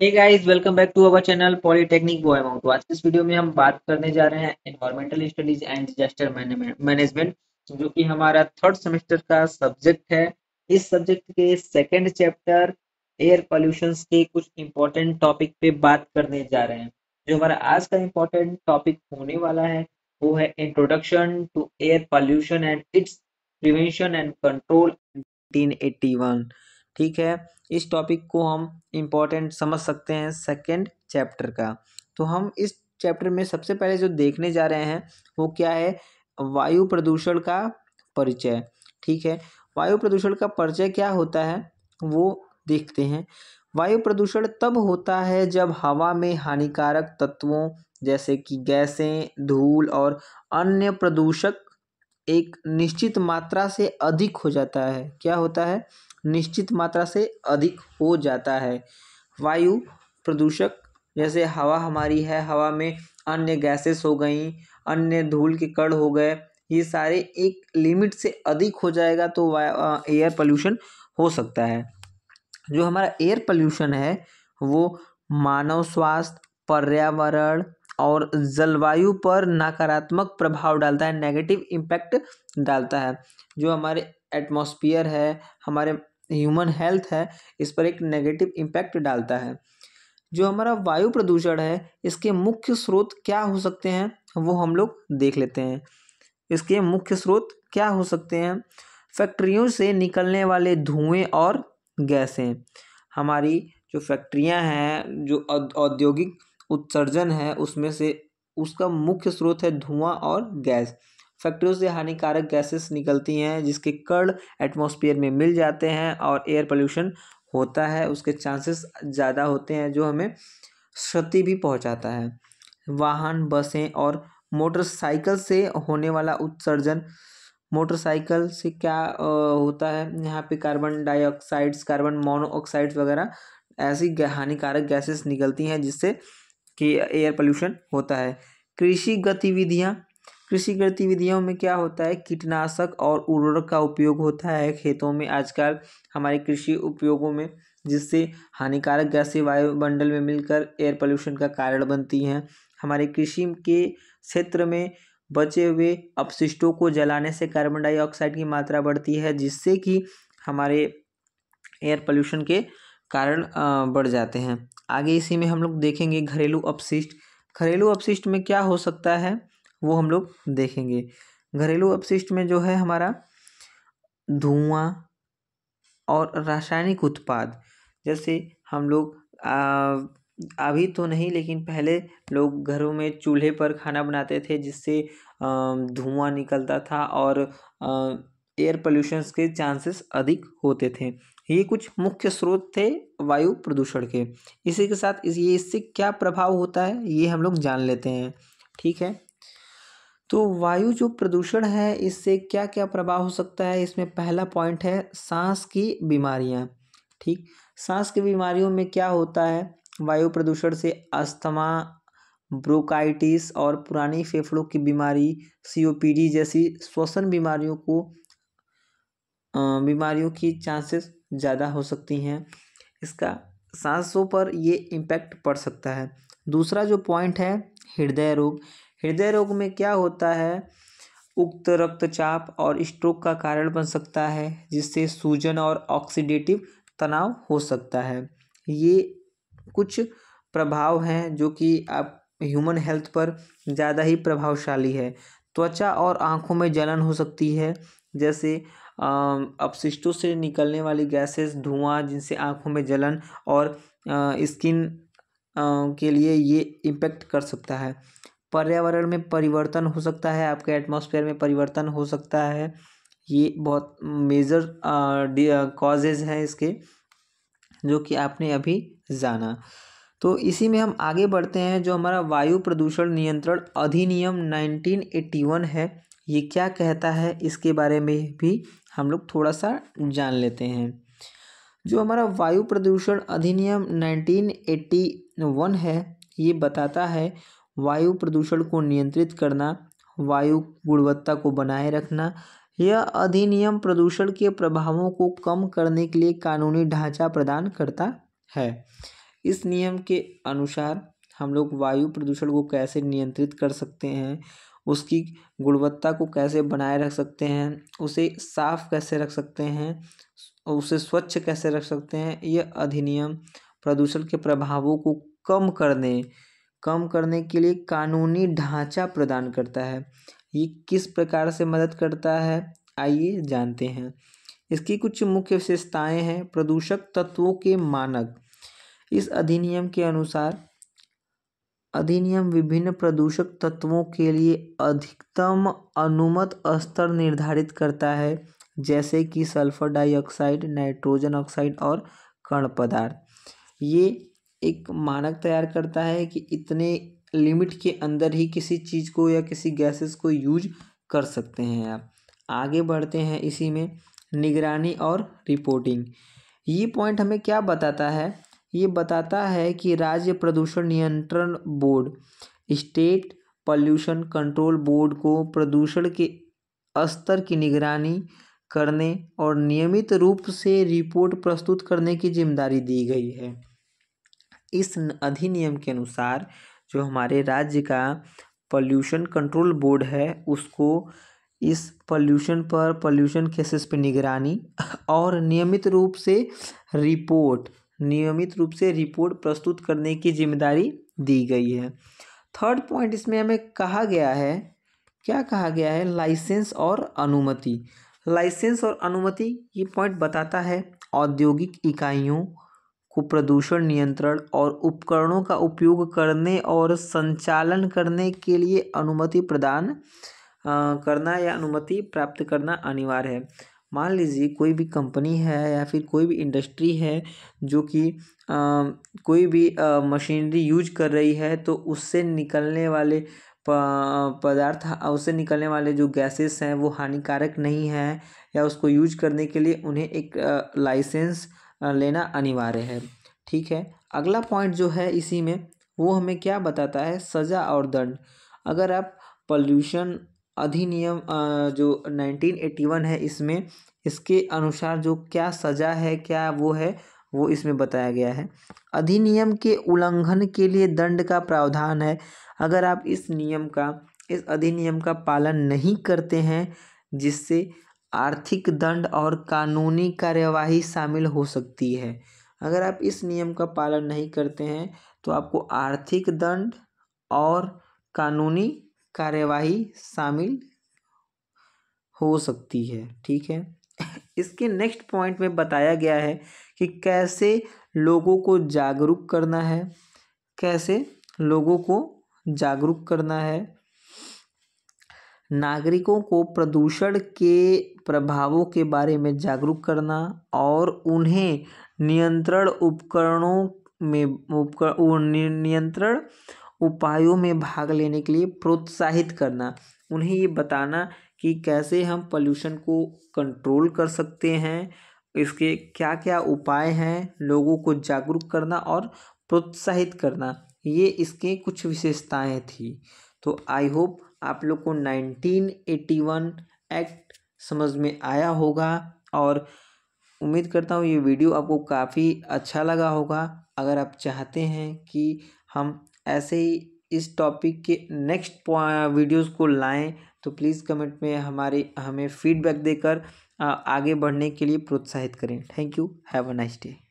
Hey guys, welcome back to our channel polytechnic बोएमो। तो आज की इस वीडियो में हम बात करने जा रहे हैं environmental studies and disaster management, जो कि हमारा थर्ड सेमेस्टर का सब्जेक्ट है। इस सब्जेक्ट के सेकंड चैप्टर एयर पॉल्यूशन के कुछ इंपॉर्टेंट टॉपिक पे बात करने जा रहे हैं। जो हमारा आज का इंपॉर्टेंट टॉपिक होने वाला है वो है introduction to air pollution and its prevention and control 1981। ठीक है, इस टॉपिक को हम इम्पोर्टेंट समझ सकते हैं सेकंड चैप्टर का। तो हम इस चैप्टर में सबसे पहले जो देखने जा रहे हैं वो क्या है, वायु प्रदूषण का परिचय। ठीक है, वायु प्रदूषण का परिचय क्या होता है वो देखते हैं। वायु प्रदूषण तब होता है जब हवा में हानिकारक तत्वों जैसे कि गैसें, धूल और अन्य प्रदूषक एक निश्चित मात्रा से अधिक हो जाता है। क्या होता है? निश्चित मात्रा से अधिक हो जाता है। वायु प्रदूषक जैसे हवा हमारी है, हवा में अन्य गैसेस हो गई, अन्य धूल के कण हो गए, ये सारे एक लिमिट से अधिक हो जाएगा तो एयर पोल्यूशन हो सकता है। जो हमारा एयर पोल्यूशन है वो मानव स्वास्थ्य, पर्यावरण और जलवायु पर नकारात्मक प्रभाव डालता है, नेगेटिव इम्पैक्ट डालता है। जो हमारे एटमॉस्फेयर है, हमारे ह्यूमन हेल्थ है, इस पर एक नेगेटिव इम्पैक्ट डालता है। जो हमारा वायु प्रदूषण है इसके मुख्य स्रोत क्या हो सकते हैं वो हम लोग देख लेते हैं। इसके मुख्य स्रोत क्या हो सकते हैं? फैक्ट्रियों से निकलने वाले धुएं और गैसें। हमारी जो फैक्ट्रियां हैं, जो औद्योगिक उत्सर्जन है, उसमें से उसका मुख्य स्रोत है धुआं और गैस। फैक्ट्रियों से हानिकारक गैसेस निकलती हैं जिसके कण एटमॉस्फेयर में मिल जाते हैं और एयर पोल्यूशन होता है, उसके चांसेस ज़्यादा होते हैं जो हमें क्षति भी पहुंचाता है। वाहन, बसें और मोटरसाइकिल से होने वाला उत्सर्जन। मोटरसाइकिल से क्या होता है, यहाँ पे कार्बन डाइऑक्साइड्स, कार्बन मोनोऑक्साइड्स वगैरह ऐसी हानिकारक गैसेस निकलती हैं जिससे कि एयर पोल्यूशन होता है। कृषि गतिविधियाँ। कृषि गतिविधियों में क्या होता है, कीटनाशक और उर्वरक का उपयोग होता है खेतों में आजकल हमारे कृषि उपयोगों में, जिससे हानिकारक गैसें वायुमंडल में मिलकर एयर पोल्यूशन का कारण बनती हैं। हमारे कृषि के क्षेत्र में बचे हुए अपशिष्टों को जलाने से कार्बन डाइऑक्साइड की मात्रा बढ़ती है जिससे कि हमारे एयर पोल्यूशन के कारण बढ़ जाते हैं। आगे इसी में हम लोग देखेंगे घरेलू अपशिष्ट। घरेलू अपशिष्ट में क्या हो सकता है वो हम लोग देखेंगे। घरेलू अपशिष्ट में जो है हमारा धुआं और रासायनिक उत्पाद। जैसे हम लोग अभी तो नहीं लेकिन पहले लोग घरों में चूल्हे पर खाना बनाते थे जिससे धुआं निकलता था और एयर पोल्यूशन के चांसेस अधिक होते थे। ये कुछ मुख्य स्रोत थे वायु प्रदूषण के। इसी के साथ ये इससे क्या प्रभाव होता है ये हम लोग जान लेते हैं। ठीक है, तो वायु जो प्रदूषण है इससे क्या क्या प्रभाव हो सकता है, इसमें पहला पॉइंट है सांस की बीमारियां। ठीक, सांस की बीमारियों में क्या होता है, वायु प्रदूषण से अस्थमा, ब्रोंकाइटिस और पुरानी फेफड़ों की बीमारी, सीओपीडी जैसी श्वसन बीमारियों की चांसेस ज़्यादा हो सकती हैं। इसका सांसों पर ये इम्पैक्ट पड़ सकता है। दूसरा जो पॉइंट है हृदय रोग। हृदय रोग में क्या होता है, उक्त रक्तचाप और स्ट्रोक का कारण बन सकता है जिससे सूजन और ऑक्सीडेटिव तनाव हो सकता है। ये कुछ प्रभाव हैं जो कि आप ह्यूमन हेल्थ पर ज़्यादा ही प्रभावशाली है। त्वचा और आँखों में जलन हो सकती है, जैसे अपशिष्टों से निकलने वाली गैसेस, धुआं जिनसे आँखों में जलन और स्किन के लिए ये इम्पेक्ट कर सकता है। पर्यावरण में परिवर्तन हो सकता है, आपके एटमॉस्फेयर में परिवर्तन हो सकता है। ये बहुत मेजर कॉजेज़ हैं इसके जो कि आपने अभी जाना। तो इसी में हम आगे बढ़ते हैं। जो हमारा वायु प्रदूषण नियंत्रण अधिनियम 1981 है, ये क्या कहता है इसके बारे में भी हम लोग थोड़ा सा जान लेते हैं। जो हमारा वायु प्रदूषण अधिनियम 1981 है, ये बताता है वायु प्रदूषण को नियंत्रित करना, वायु गुणवत्ता को बनाए रखना। यह अधिनियम प्रदूषण के प्रभावों को कम करने के लिए कानूनी ढांचा प्रदान करता है। इस नियम के अनुसार हम लोग वायु प्रदूषण को कैसे नियंत्रित कर सकते हैं, उसकी गुणवत्ता को कैसे बनाए रख सकते हैं, उसे साफ कैसे रख सकते हैं, उसे स्वच्छ कैसे रख सकते हैं। यह अधिनियम प्रदूषण के प्रभावों को कम करने के लिए कानूनी ढांचा प्रदान करता है। ये किस प्रकार से मदद करता है, आइए जानते हैं। इसकी कुछ मुख्य विशेषताएं हैं। प्रदूषक तत्वों के मानक। इस अधिनियम के अनुसार अधिनियम विभिन्न प्रदूषक तत्वों के लिए अधिकतम अनुमत स्तर निर्धारित करता है, जैसे कि सल्फर डाइऑक्साइड, नाइट्रोजन ऑक्साइड और कण पदार्थ। ये एक मानक तैयार करता है कि इतने लिमिट के अंदर ही किसी चीज़ को या किसी गैसेस को यूज कर सकते हैं आप। आगे बढ़ते हैं। इसी में निगरानी और रिपोर्टिंग। ये पॉइंट हमें क्या बताता है? ये बताता है कि राज्य प्रदूषण नियंत्रण board, state pollution control board को प्रदूषण के स्तर की निगरानी करने और नियमित रूप से रिपोर्ट प्रस्तुत करने की जिम्मेदारी दी गई है। इस अधिनियम के अनुसार जो हमारे राज्य का पॉल्यूशन कंट्रोल बोर्ड है, उसको इस पॉल्यूशन केसेस पे निगरानी और नियमित रूप से रिपोर्ट प्रस्तुत करने की जिम्मेदारी दी गई है। थर्ड पॉइंट इसमें हमें कहा गया है, क्या कहा गया है? लाइसेंस और अनुमति। लाइसेंस और अनुमति ये पॉइंट बताता है औद्योगिक इकाइयों को प्रदूषण नियंत्रण और उपकरणों का उपयोग करने और संचालन करने के लिए अनुमति प्रदान करना या अनुमति प्राप्त करना अनिवार्य है। मान लीजिए कोई भी कंपनी है या फिर कोई भी इंडस्ट्री है जो कि कोई भी मशीनरी यूज कर रही है, तो उससे निकलने वाले पदार्थ, उससे निकलने वाले जो गैसेस हैं वो हानिकारक नहीं हैं, या उसको यूज करने के लिए उन्हें एक लाइसेंस लेना अनिवार्य है। ठीक है। अगला पॉइंट जो है इसी में, वो हमें क्या बताता है? सज़ा और दंड। अगर आप पॉल्यूशन अधिनियम जो 1981 है, इसमें इसके अनुसार जो क्या सज़ा है, क्या वो है, वो इसमें बताया गया है। अधिनियम के उल्लंघन के लिए दंड का प्रावधान है। अगर आप इस अधिनियम का पालन नहीं करते हैं, जिससे आर्थिक दंड और कानूनी कार्यवाही शामिल हो सकती है। अगर आप इस नियम का पालन नहीं करते हैं तो आपको आर्थिक दंड और कानूनी कार्यवाही शामिल हो सकती है। ठीक है। इसके नेक्स्ट पॉइंट में बताया गया है कि कैसे लोगों को जागरूक करना है, नागरिकों को प्रदूषण के प्रभावों के बारे में जागरूक करना और उन्हें नियंत्रण उपायों में भाग लेने के लिए प्रोत्साहित करना। उन्हें ये बताना कि कैसे हम पोल्यूशन को कंट्रोल कर सकते हैं, इसके क्या क्या उपाय हैं, लोगों को जागरूक करना और प्रोत्साहित करना, ये इसके कुछ विशेषताएं थी। तो आई होप आप लोग को 1981 एक्ट समझ में आया होगा और उम्मीद करता हूँ ये वीडियो आपको काफ़ी अच्छा लगा होगा। अगर आप चाहते हैं कि हम ऐसे ही इस टॉपिक के नेक्स्ट वीडियोस को लाएं, तो प्लीज़ कमेंट में हमें फीडबैक देकर आगे बढ़ने के लिए प्रोत्साहित करें। Thank you. Have a nice day.